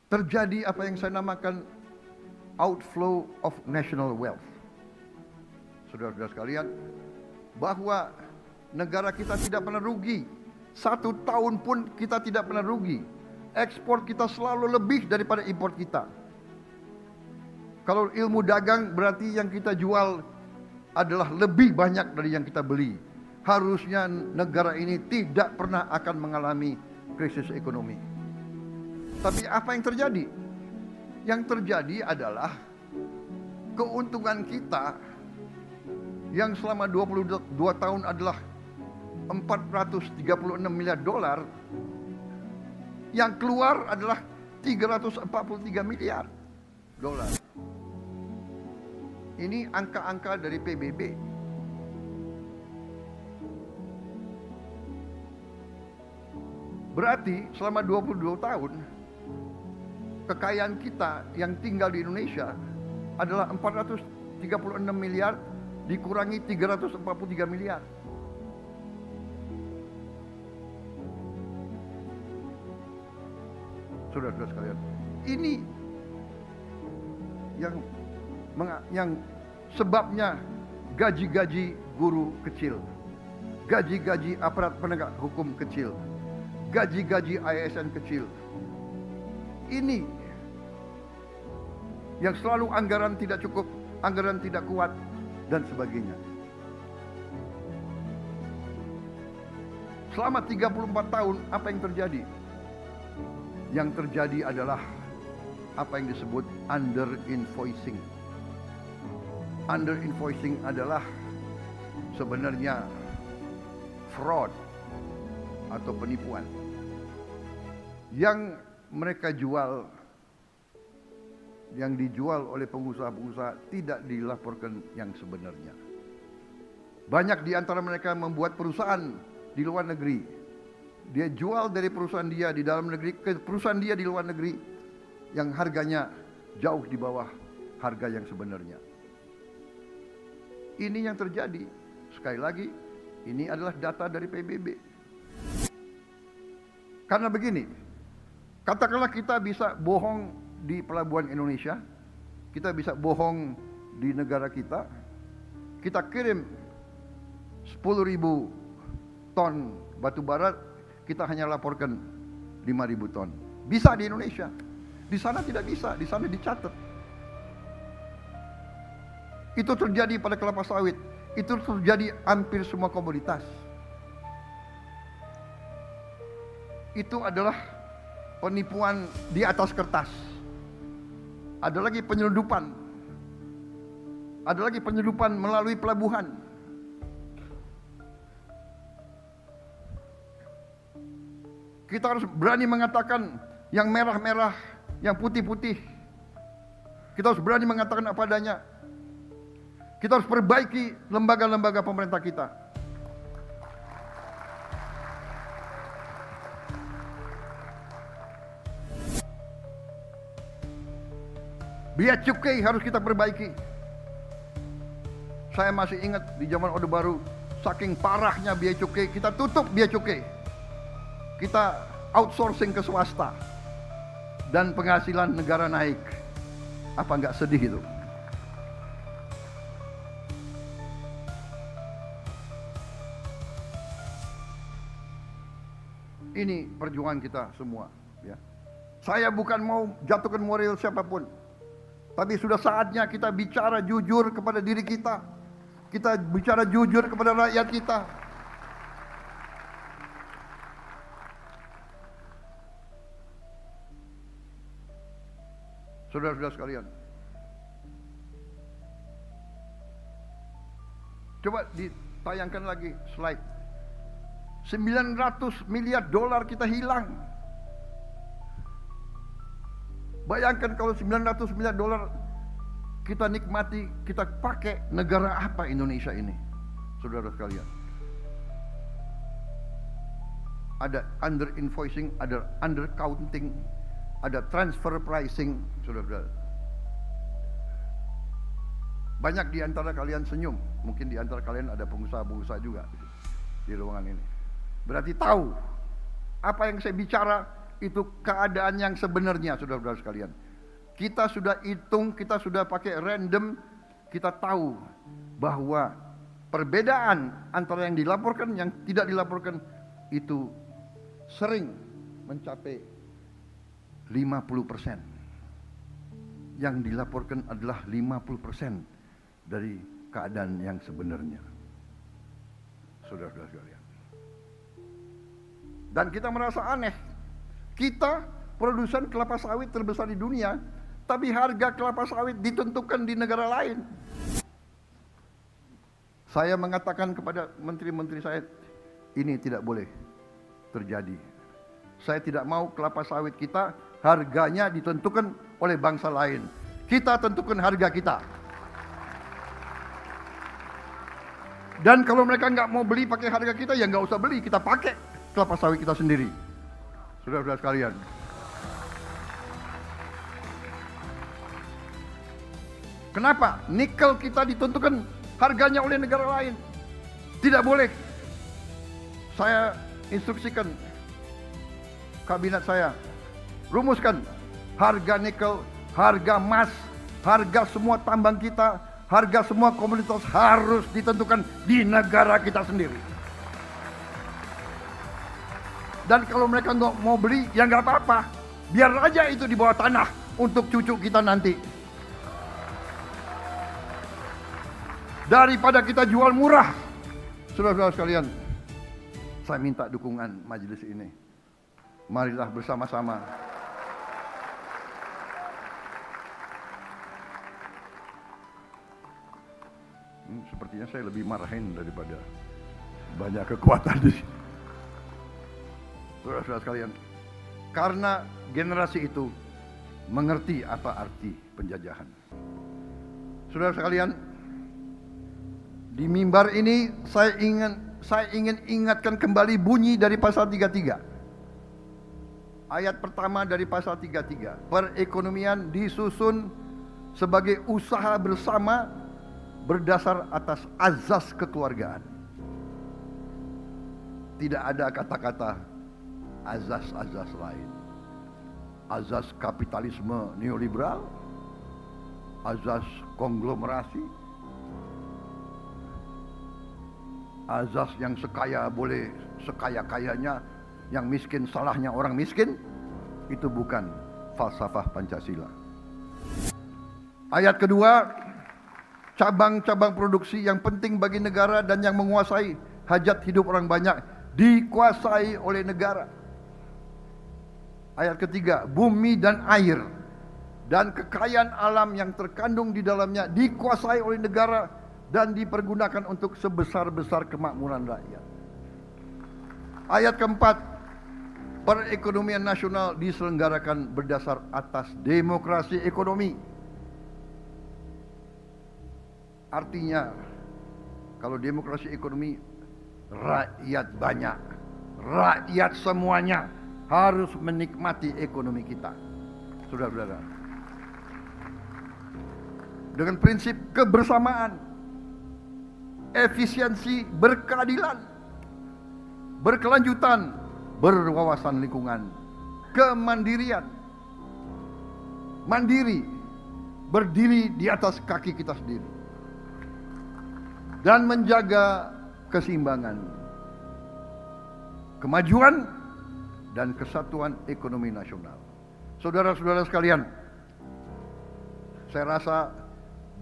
terjadi apa yang saya namakan outflow of national wealth. Saudara-saudara sekalian, bahwa negara kita tidak pernah rugi. 1 tahun pun kita tidak pernah rugi. Ekspor kita selalu lebih daripada impor kita. Kalau ilmu dagang berarti yang kita jual adalah lebih banyak dari yang kita beli. Harusnya negara ini tidak pernah akan mengalami krisis ekonomi. Tapi apa yang terjadi? Yang terjadi adalah keuntungan kita yang selama 22 tahun adalah 436 miliar dolar, yang keluar adalah 343 miliar dolar. Ini angka-angka dari PBB. Berarti selama 22 tahun kekayaan kita yang tinggal di Indonesia adalah 436 miliar dikurangi 343 miliar. Saudara-saudara sekalian, ini yang sebabnya gaji-gaji guru kecil, gaji-gaji aparat penegak hukum kecil, gaji-gaji ASN kecil. Ini yang selalu anggaran tidak cukup, anggaran tidak kuat, dan sebagainya. Selama 34 tahun, apa yang terjadi? Yang terjadi adalah apa yang disebut under invoicing. Under invoicing adalah sebenarnya fraud atau penipuan yang mereka jual, yang dijual oleh pengusaha-pengusaha tidak dilaporkan yang sebenarnya. Banyak di antara mereka membuat perusahaan di luar negeri. Dia jual dari perusahaan dia di dalam negeri ke perusahaan dia di luar negeri yang harganya jauh di bawah harga yang sebenarnya. Ini yang terjadi. Sekali lagi, ini adalah data dari PBB. Karena begini, katakanlah kita bisa bohong di pelabuhan Indonesia, kita bisa bohong di negara kita, kita kirim 10.000 ton batu bara, kita hanya laporkan 5.000 ton. Bisa di Indonesia. Di sana tidak bisa, di sana dicatat. Itu terjadi pada kelapa sawit. Itu terjadi hampir semua komoditas. Itu adalah penipuan di atas kertas. Ada lagi penyeludupan. Ada lagi penyeludupan melalui pelabuhan. Kita harus berani mengatakan yang merah-merah, yang putih-putih. Kita harus berani mengatakan apa adanya. Kita harus perbaiki lembaga-lembaga pemerintah kita. Biaya cukai harus kita perbaiki. Saya masih ingat di zaman Orde Baru, saking parahnya biaya cukai, kita tutup biaya cukai. Kita outsourcing ke swasta dan penghasilan negara naik. Apa enggak sedih itu? Ini perjuangan kita semua, ya. Saya bukan mau jatuhkan moral siapapun, tapi sudah saatnya kita bicara jujur kepada diri kita. Kita bicara jujur kepada rakyat kita. Saudara-saudara sekalian, coba ditayangkan lagi slide. 900 miliar dolar kita hilang. Bayangkan kalau 900 miliar dolar kita nikmati, kita pakai, negara apa Indonesia ini? Saudara sekalian, ada under invoicing, ada under counting, ada transfer pricing, saudara-saudara. Banyak di antara kalian senyum, mungkin di antara kalian ada pengusaha-pengusaha juga di ruangan ini. Berarti tahu apa yang saya bicara itu keadaan yang sebenarnya, saudara-saudara sekalian. Kita sudah hitung, kita sudah pakai random, kita tahu bahwa perbedaan antara yang dilaporkan, yang tidak dilaporkan itu sering mencapai 50%. Yang dilaporkan adalah 50% dari keadaan yang sebenarnya. Saudara-saudara sekalian. Dan kita merasa aneh. Kita produsen kelapa sawit terbesar di dunia, tapi harga kelapa sawit ditentukan di negara lain. Saya mengatakan kepada menteri-menteri saya, ini tidak boleh terjadi. Saya tidak mau kelapa sawit kita harganya ditentukan oleh bangsa lain. Kita tentukan harga kita. Dan kalau mereka nggak mau beli pakai harga kita, ya nggak usah beli, kita pakai kelapa sawit kita sendiri. Saudara-saudara sekalian. Kenapa? Nikel kita ditentukan harganya oleh negara lain. Tidak boleh. Saya instruksikan kabinet saya, rumuskan harga nikel, harga emas, harga semua tambang kita, harga semua komoditas harus ditentukan di negara kita sendiri. Dan kalau mereka nggak mau beli, ya nggak apa-apa. Biar aja itu di bawah tanah untuk cucu kita nanti. Daripada kita jual murah. Saudara-saudara sekalian, saya minta dukungan majelis ini. Marilah bersama-sama sepertinya saya lebih marahin daripada banyak kekuatan di sini. Saudara-saudara sekalian, karena generasi itu mengerti apa arti penjajahan. Saudara sekalian, di mimbar ini saya ingin ingatkan kembali bunyi dari pasal 33. Ayat pertama dari pasal 33. Perekonomian disusun sebagai usaha bersama berdasar atas azas kekeluargaan. Tidak ada kata-kata azas-azas lain. Azas kapitalisme neoliberal, azas konglomerasi, azas yang sekaya boleh sekaya-kayanya, yang miskin salahnya orang miskin. Itu bukan falsafah Pancasila. Ayat kedua, cabang-cabang produksi yang penting bagi negara dan yang menguasai hajat hidup orang banyak dikuasai oleh negara. Ayat ketiga, bumi dan air dan kekayaan alam yang terkandung di dalamnya dikuasai oleh negara dan dipergunakan untuk sebesar-besar kemakmuran rakyat. Ayat keempat, perekonomian nasional diselenggarakan berdasar atas demokrasi ekonomi. Artinya, kalau demokrasi ekonomi, rakyat banyak, rakyat semuanya harus menikmati ekonomi kita. Saudara-saudara, dengan prinsip kebersamaan, efisiensi, berkeadilan, berkelanjutan, berwawasan lingkungan, kemandirian, mandiri, berdiri di atas kaki kita sendiri, dan menjaga keseimbangan, kemajuan, dan kesatuan ekonomi nasional. Saudara-saudara sekalian, saya rasa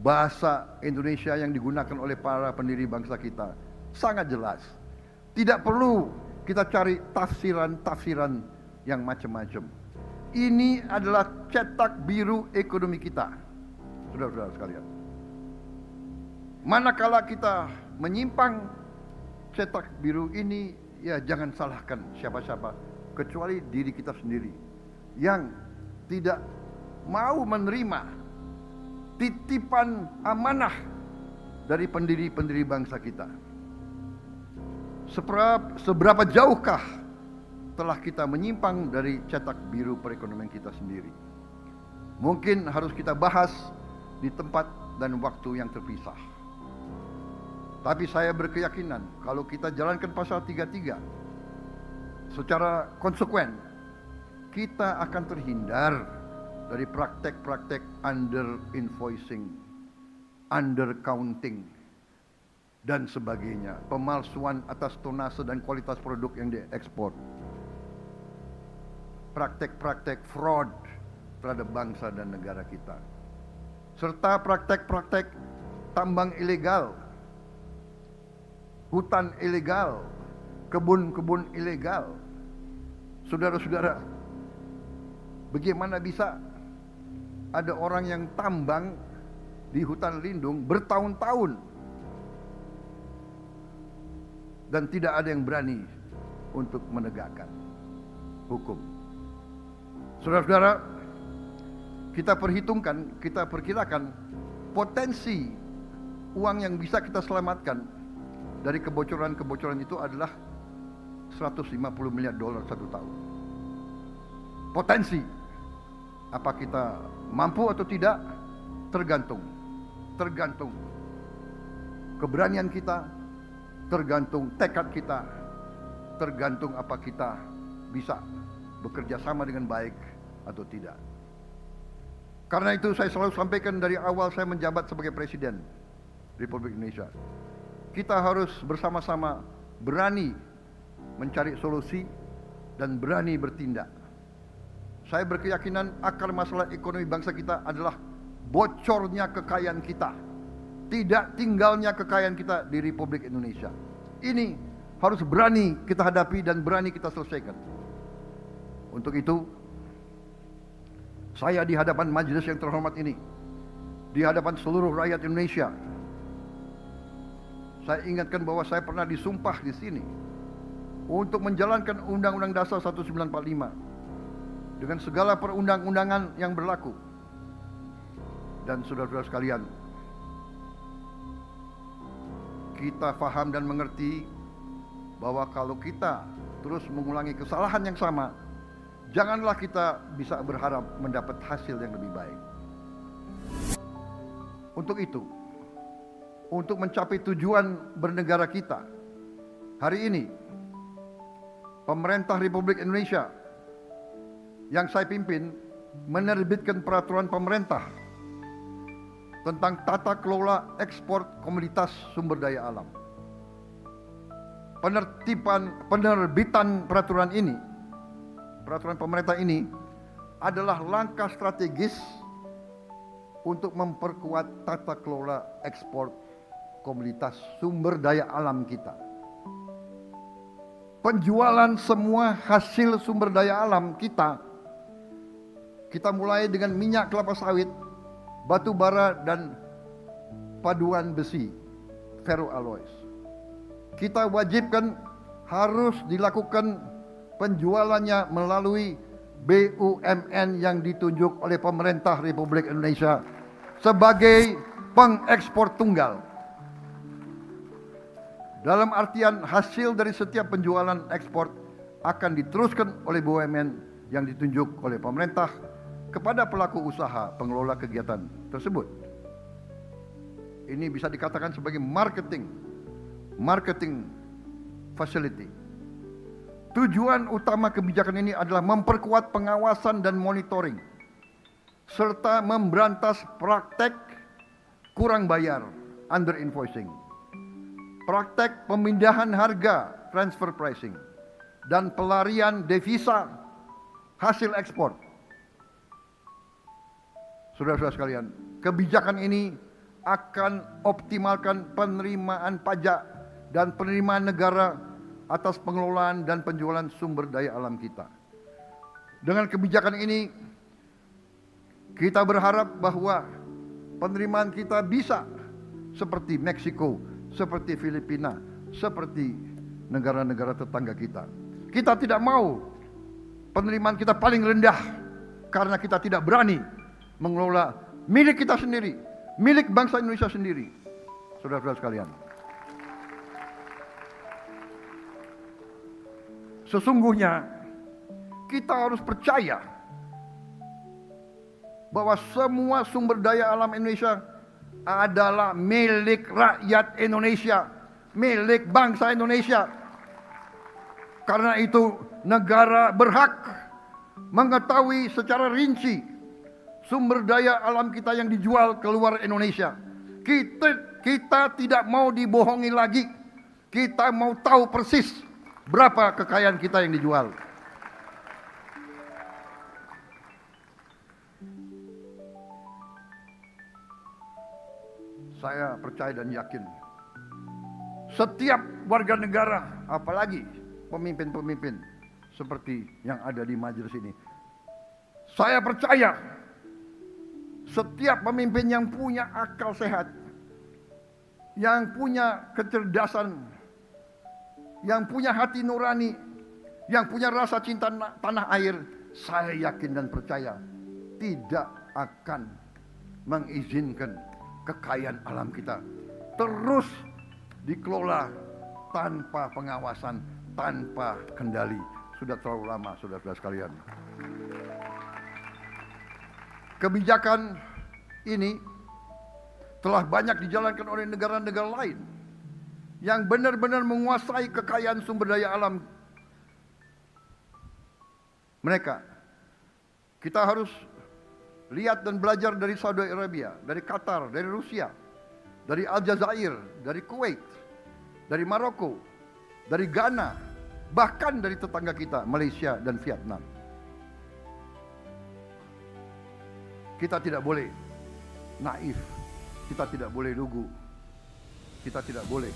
bahasa Indonesia yang digunakan oleh para pendiri bangsa kita sangat jelas. Tidak perlu kita cari tafsiran-tafsiran yang macam-macam. Ini adalah cetak biru ekonomi kita, saudara-saudara sekalian. Manakala kita menyimpang cetak biru ini, ya jangan salahkan siapa-siapa kecuali diri kita sendiri yang tidak mau menerima titipan amanah dari pendiri-pendiri bangsa kita. Seberapa jauhkah telah kita menyimpang dari cetak biru perekonomian kita sendiri? Mungkin harus kita bahas di tempat dan waktu yang terpisah. Tapi saya berkeyakinan kalau kita jalankan pasal 33 secara konsekuen, kita akan terhindar dari praktek-praktek under invoicing, under counting, dan sebagainya, pemalsuan atas tonase dan kualitas produk yang diekspor, praktek-praktek fraud terhadap bangsa dan negara kita, serta praktek-praktek tambang ilegal, hutan ilegal, kebun-kebun ilegal. Saudara-saudara, bagaimana bisa ada orang yang tambang di hutan lindung bertahun-tahun dan tidak ada yang berani untuk menegakkan hukum? Saudara-saudara, kita perhitungkan, kita perkirakan potensi uang yang bisa kita selamatkan dari kebocoran-kebocoran itu adalah $150 miliar satu tahun. Potensi. Apa kita mampu atau tidak? Tergantung keberanian kita, tergantung tekad kita, tergantung apa kita bisa bekerja sama dengan baik atau tidak. Karena itu saya selalu sampaikan dari awal saya menjabat sebagai Presiden Republik Indonesia, kita harus bersama-sama berani mencari solusi dan berani bertindak. Saya berkeyakinan akar masalah ekonomi bangsa kita adalah bocornya kekayaan kita, tidak tinggalnya kekayaan kita di Republik Indonesia. Ini harus berani kita hadapi dan berani kita selesaikan. Untuk itu, saya di hadapan majelis yang terhormat ini, di hadapan seluruh rakyat Indonesia, saya ingatkan bahwa saya pernah disumpah di sini untuk menjalankan Undang-Undang Dasar 1945 dengan segala perundang-undangan yang berlaku. Dan saudara-saudara sekalian, kita paham dan mengerti bahwa kalau kita terus mengulangi kesalahan yang sama, janganlah kita bisa berharap mendapat hasil yang lebih baik. Untuk itu, untuk mencapai tujuan bernegara kita, hari ini pemerintah Republik Indonesia yang saya pimpin menerbitkan peraturan pemerintah tentang tata kelola ekspor komoditas sumber daya alam. Penerbitan peraturan pemerintah ini adalah langkah strategis untuk memperkuat tata kelola ekspor komoditas sumber daya alam kita. Penjualan semua hasil sumber daya alam kita mulai dengan minyak kelapa sawit, batu bara, dan paduan besi, ferroalloys. Kita wajibkan harus dilakukan penjualannya melalui BUMN yang ditunjuk oleh pemerintah Republik Indonesia sebagai pengekspor tunggal. Dalam artian hasil dari setiap penjualan ekspor akan diteruskan oleh BUMN yang ditunjuk oleh pemerintah kepada pelaku usaha pengelola kegiatan tersebut. Ini bisa dikatakan sebagai marketing facility. Tujuan utama kebijakan ini adalah memperkuat pengawasan dan monitoring serta memberantas praktek kurang bayar, under invoicing, praktek pemindahan harga, transfer pricing, dan pelarian devisa hasil ekspor. Saudara-saudara sekalian, kebijakan ini akan optimalkan penerimaan pajak dan penerimaan negara atas pengelolaan dan penjualan sumber daya alam kita. Dengan kebijakan ini, kita berharap bahwa penerimaan kita bisa seperti Meksiko, seperti Filipina, seperti negara-negara tetangga kita. Kita tidak mau penerimaan kita paling rendah karena kita tidak berani mengelola milik kita sendiri, milik bangsa Indonesia sendiri. Saudara-saudara sekalian, sesungguhnya kita harus percaya bahwa semua sumber daya alam Indonesia adalah milik rakyat Indonesia, milik bangsa Indonesia. Karena itu negara berhak mengetahui secara rinci sumber daya alam kita yang dijual keluar Indonesia. Kita tidak mau dibohongi lagi. Kita mau tahu persis berapa kekayaan kita yang dijual. Saya percaya dan yakin setiap warga negara, apalagi pemimpin-pemimpin seperti yang ada di majelis ini, saya percaya setiap pemimpin yang punya akal sehat, yang punya kecerdasan, yang punya hati nurani, yang punya rasa cinta tanah air, saya yakin dan percaya tidak akan mengizinkan kekayaan alam kita terus dikelola tanpa pengawasan, tanpa kendali. Sudah terlalu lama, saudara-saudara sekalian. Kebijakan ini telah banyak dijalankan oleh negara-negara lain yang benar-benar menguasai kekayaan sumber daya alam mereka. Kita harus lihat dan belajar dari Saudi Arabia, dari Qatar, dari Rusia, dari Aljazair, dari Kuwait, dari Maroko, dari Ghana, bahkan dari tetangga kita, Malaysia dan Vietnam. Kita tidak boleh naif, kita tidak boleh lugu, kita tidak boleh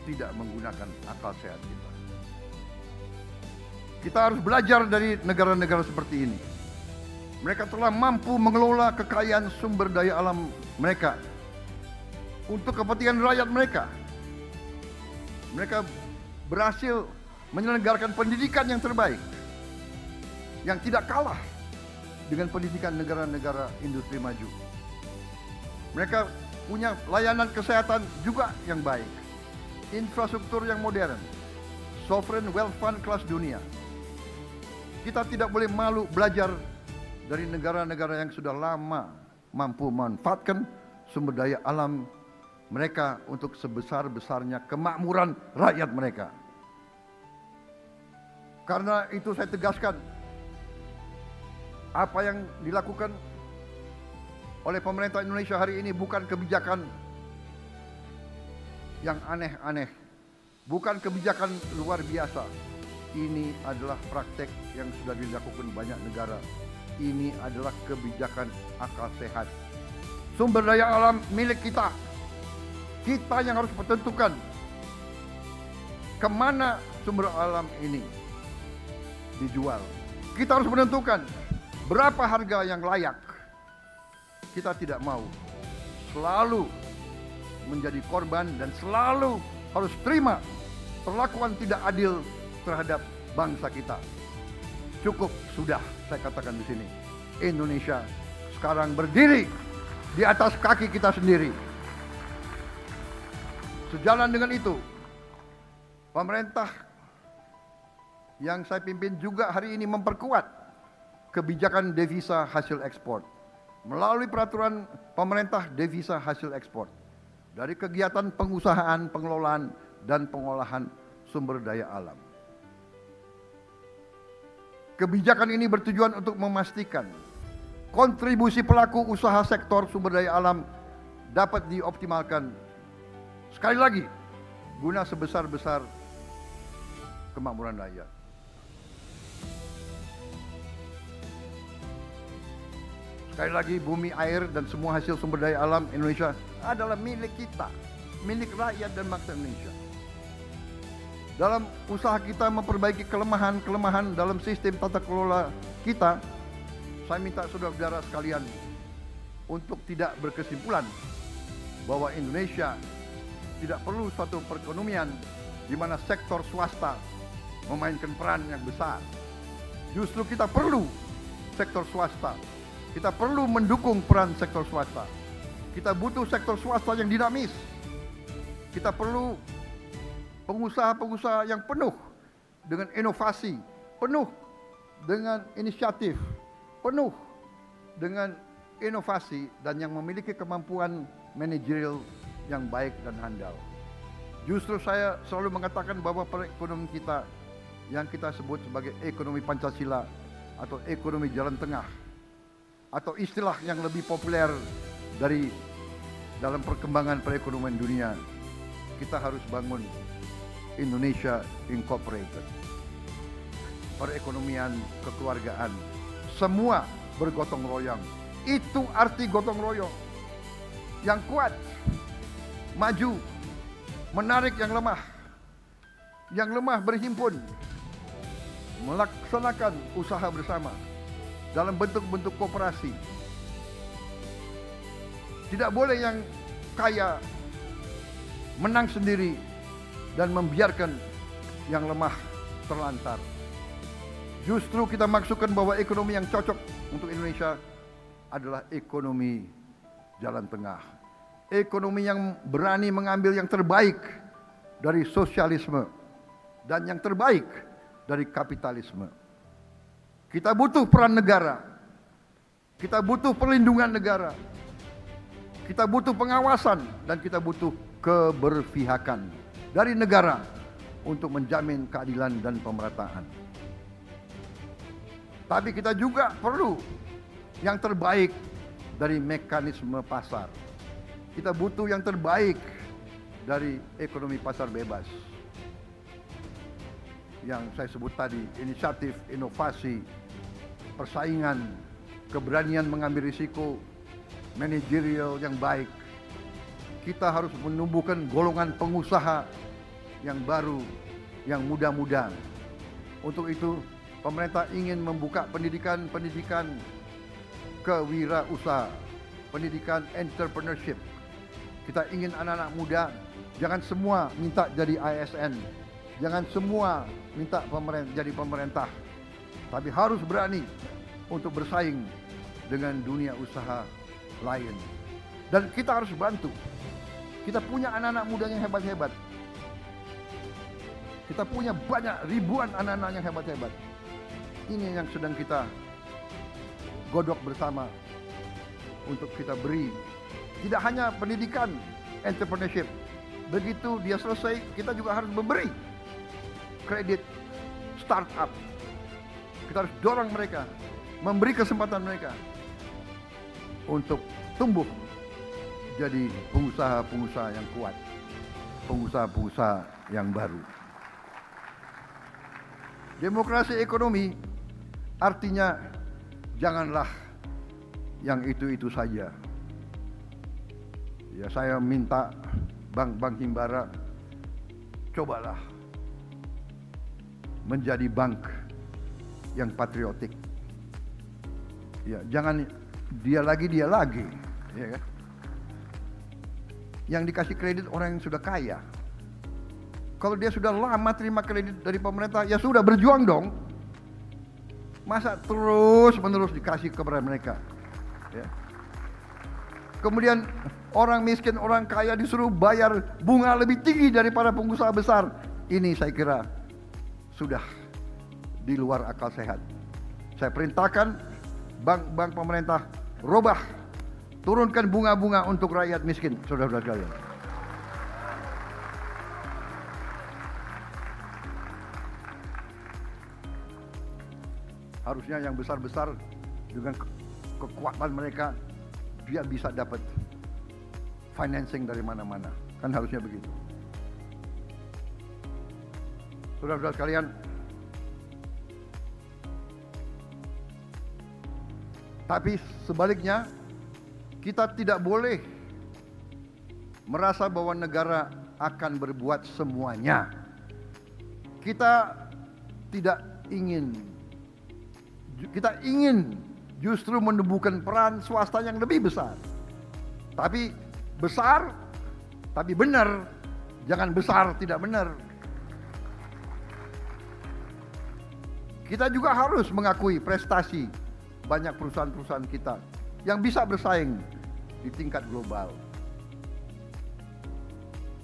tidak menggunakan akal sehat kita. Kita harus belajar dari negara-negara seperti ini. Mereka telah mampu mengelola kekayaan sumber daya alam mereka untuk kepentingan rakyat mereka. Mereka berhasil menyelenggarakan pendidikan yang terbaik, yang tidak kalah dengan pendidikan negara-negara industri maju. Mereka punya layanan kesehatan juga yang baik, infrastruktur yang modern, sovereign wealth fund kelas dunia. Kita tidak boleh malu belajar dari negara-negara yang sudah lama mampu memanfaatkan sumber daya alam mereka untuk sebesar-besarnya kemakmuran rakyat mereka. Karena itu saya tegaskan, apa yang dilakukan oleh pemerintah Indonesia hari ini bukan kebijakan yang aneh-aneh, bukan kebijakan luar biasa. Ini adalah praktek yang sudah dilakukan banyak negara. Ini adalah kebijakan akal sehat. Sumber daya alam milik kita. Kita yang harus menentukan kemana sumber alam ini dijual. Kita harus menentukan berapa harga yang layak. Kita tidak mau selalu menjadi korban dan selalu harus terima perlakuan tidak adil terhadap bangsa kita. Cukup sudah saya katakan di sini. Indonesia sekarang berdiri di atas kaki kita sendiri. Sejalan dengan itu, pemerintah yang saya pimpin juga hari ini memperkuat kebijakan devisa hasil ekspor melalui peraturan pemerintah devisa hasil ekspor dari kegiatan pengusahaan, pengelolaan, dan pengolahan sumber daya alam. Kebijakan ini bertujuan untuk memastikan kontribusi pelaku usaha sektor sumber daya alam dapat dioptimalkan, sekali lagi, guna sebesar-besar kemakmuran rakyat. Sekali lagi, bumi, air, dan semua hasil sumber daya alam Indonesia adalah milik kita, milik rakyat dan bangsa Indonesia. Dalam usaha kita memperbaiki kelemahan-kelemahan dalam sistem tata kelola kita, saya minta saudara-saudara sekalian untuk tidak berkesimpulan bahwa Indonesia tidak perlu suatu perekonomian di mana sektor swasta memainkan peran yang besar. Justru kita perlu sektor swasta. Kita perlu mendukung peran sektor swasta. Kita butuh sektor swasta yang dinamis. Kita perlu pengusaha-pengusaha yang penuh dengan inovasi, penuh dengan inisiatif, penuh dengan inovasi, dan yang memiliki kemampuan manajerial yang baik dan handal. Justru saya selalu mengatakan bahwa perekonomian kita yang kita sebut sebagai ekonomi Pancasila atau ekonomi jalan tengah, atau istilah yang lebih populer dari dalam perkembangan perekonomian dunia, kita harus bangun Indonesia Incorporated. Perekonomian kekeluargaan, semua bergotong royong. Itu arti gotong royong. Yang kuat maju, menarik yang lemah. Yang lemah berhimpun, melaksanakan usaha bersama dalam bentuk-bentuk koperasi. Tidak boleh yang kaya menang sendiri dan membiarkan yang lemah terlantar. Justru kita maksudkan bahwa ekonomi yang cocok untuk Indonesia adalah ekonomi jalan tengah. Ekonomi yang berani mengambil yang terbaik dari sosialisme dan yang terbaik dari kapitalisme. Kita butuh peran negara. Kita butuh perlindungan negara. Kita butuh pengawasan dan kita butuh keberpihakan dari negara untuk menjamin keadilan dan pemerataan. Tapi kita juga perlu yang terbaik dari mekanisme pasar. Kita butuh yang terbaik dari ekonomi pasar bebas. Yang saya sebut tadi, inisiatif, inovasi, persaingan, keberanian mengambil risiko, manajerial yang baik. Kita harus menumbuhkan golongan pengusaha yang baru, yang muda-muda. Untuk itu, pemerintah ingin membuka pendidikan kewirausahaan, pendidikan entrepreneurship. Kita ingin anak-anak muda, jangan semua minta jadi ASN, jangan semua minta jadi pemerintah, tapi harus berani untuk bersaing dengan dunia usaha lain. Dan kita harus bantu. Kita punya anak-anak muda yang hebat-hebat. Kita punya banyak ribuan anak-anak yang hebat-hebat. Ini yang sedang kita godok bersama untuk kita beri. Tidak hanya pendidikan entrepreneurship. Begitu dia selesai, kita juga harus memberi kredit startup. Kita harus dorong mereka, memberi kesempatan mereka untuk tumbuh jadi pengusaha-pengusaha yang kuat, pengusaha-pengusaha yang baru. Demokrasi ekonomi artinya janganlah yang itu-itu saja. Ya, saya minta bank Himbara, cobalah menjadi bank yang patriotik. Ya, jangan dia lagi, ya kan? Yang dikasih kredit orang yang sudah kaya. Kalau dia sudah lama terima kredit dari pemerintah, ya sudah berjuang dong. Masa terus-menerus dikasih kepada mereka? Ya. Kemudian orang miskin, orang kaya disuruh bayar bunga lebih tinggi daripada pengusaha besar. Ini saya kira sudah di luar akal sehat. Saya perintahkan bank-bank pemerintah robah, turunkan bunga-bunga untuk rakyat miskin, saudara-saudara sekalian. Harusnya yang besar-besar dengan kekuatan mereka, dia bisa dapat financing dari mana-mana. Kan harusnya begitu. Saudara-saudara sekalian, tapi sebaliknya, kita tidak boleh merasa bahwa negara akan berbuat semuanya. Kita ingin justru menumbuhkan peran swasta yang lebih besar. Tapi besar, tapi benar. Jangan besar tidak benar. Kita juga harus mengakui prestasi banyak perusahaan-perusahaan kita yang bisa bersaing di tingkat global.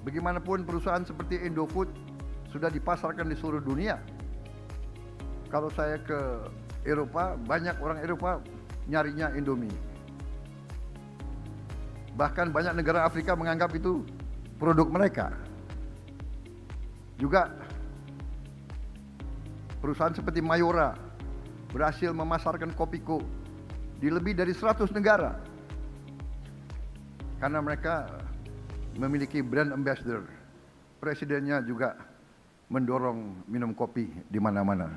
Bagaimanapun perusahaan seperti Indofood sudah dipasarkan di seluruh dunia. Kalau saya ke Eropa, banyak orang Eropa nyarinya Indomie. Bahkan banyak negara Afrika menganggap itu produk mereka. Juga Perusahaan seperti Mayora berhasil memasarkan Kopiko di lebih dari 100 negara karena mereka memiliki brand ambassador. Presidennya juga mendorong minum kopi di mana-mana.